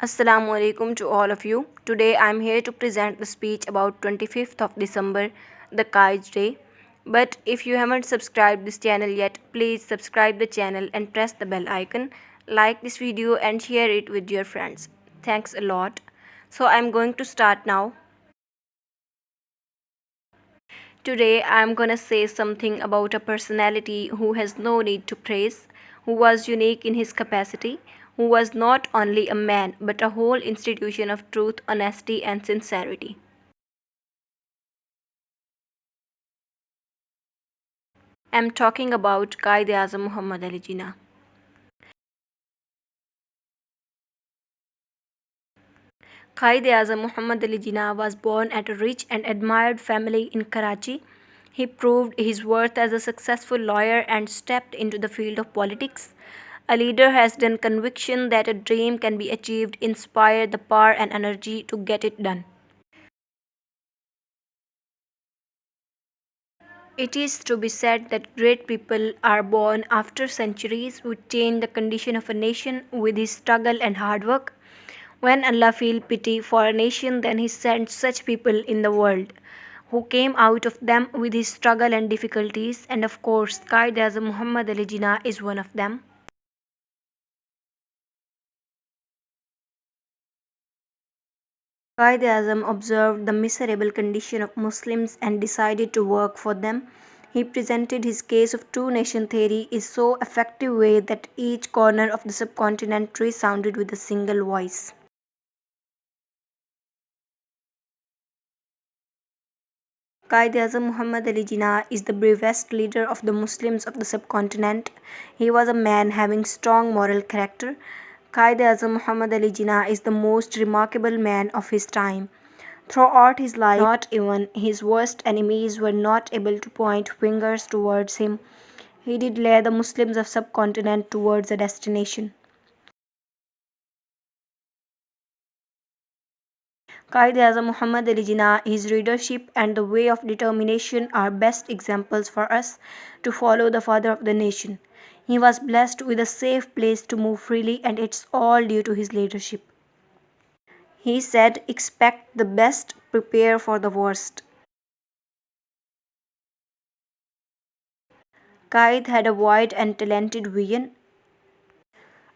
Assalamu alaikum to all of you. Today I am here to present the speech about 25th of December, the Kai's Day. But if you haven't subscribed this channel yet, please subscribe the channel and press the bell icon. Like this video and share it with your friends. Thanks a lot. So I am going to start now. Today I am gonna say something about a personality who has no need to praise, who was unique in his capacity, who was not only a man but a whole institution of truth, honesty, and sincerity. I am talking about Quaid-e-Azam Muhammad Ali Jinnah. Quaid-e-Azam Muhammad Ali Jinnah was born at a rich and admired family in Karachi. He proved his worth as a successful lawyer and stepped into the field of politics. A leader has done conviction that a dream can be achieved, inspire the power and energy to get it done. It is to be said that great people are born after centuries who change the condition of a nation with his struggle and hard work. When Allah feels pity for a nation, then He sends such people in the world who came out of them with his struggle and difficulties, and of course, Quaid-e-Azam Muhammad Ali Jinnah is one of them. Quaid-e-Azam observed the miserable condition of Muslims and decided to work for them. He presented his case of two-nation theory in so effective way that each corner of the subcontinent resounded with a single voice. Quaid-e-Azam Muhammad Ali Jinnah is the bravest leader of the Muslims of the subcontinent. He was a man having strong moral character. Quaid-e-Azam Muhammad Ali Jinnah is the most remarkable man of his time. Throughout his life, not even his worst enemies were not able to point fingers towards him. He did lead the Muslims of subcontinent towards a destination. Quaid-e-Azam Muhammad Ali Jinnah, his leadership and the way of determination are best examples for us to follow the father of the nation. He was blessed with a safe place to move freely, and it's all due to his leadership. He said, expect the best, prepare for the worst. Quaid had a wide and talented vision,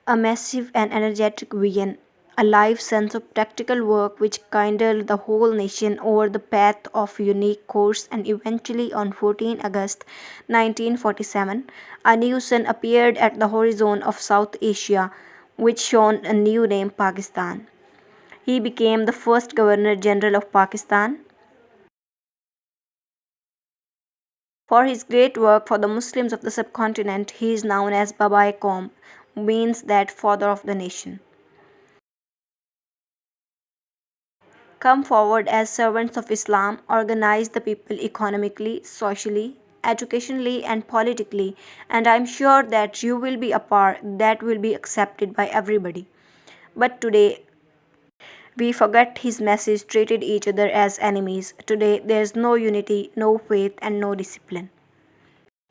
a massive and energetic vision, a life sense of practical work which kindled the whole nation over the path of a unique course, and eventually on 14 August 1947, a new sun appeared at the horizon of South Asia, which shone a new name, Pakistan. He became the first Governor General of Pakistan. For his great work for the Muslims of the subcontinent, he is known as Baba-e-Qaum, means that father of the nation. Come forward as servants of Islam, organize the people economically, socially, educationally, and politically, and I am sure that you will be a part that will be accepted by everybody. But today, we forget his message, treated each other as enemies. Today, there is no unity, no faith, and no discipline.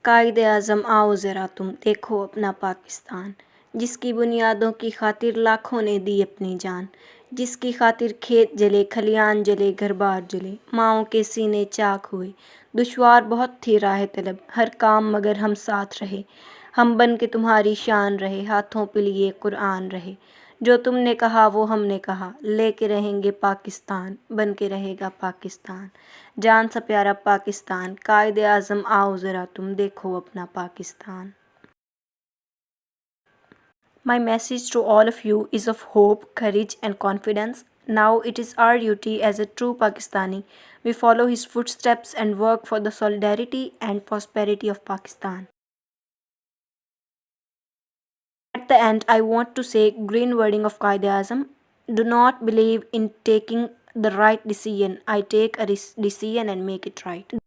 कायदे आज़म आओ ज़रा तुम देखो अपना पाकिस्तान, जिसकी बुनियादों की खातिर लाखों ने दी अपनी जान, जिसकी खातिर खेत जले, खलियान जले, घर बार जले, माओं के सीने चाक हुए। दुश्वार बहुत थी राह तलब, हर काम मगर हम साथ रहे, हम बन के तुम्हारी शान रहे, हाथों पे लिए कुरान रहे। जो तुमने कहा वो हमने कहा, लेके रहेंगे पाकिस्तान, बन के रहेगा पाकिस्तान। जान सा प्यारा पाकिस्तान, कायदे आज़म आओ ज़रा तुम देखो अपना Pakistan. My message to all of you is of hope, courage, and confidence. Now it is our duty as a true Pakistani. We follow his footsteps and work for the solidarity and prosperity of Pakistan. At the end, I want to say green wording of Quaid-e-Azam. Do not believe in taking the right decision. I take a decision and make it right.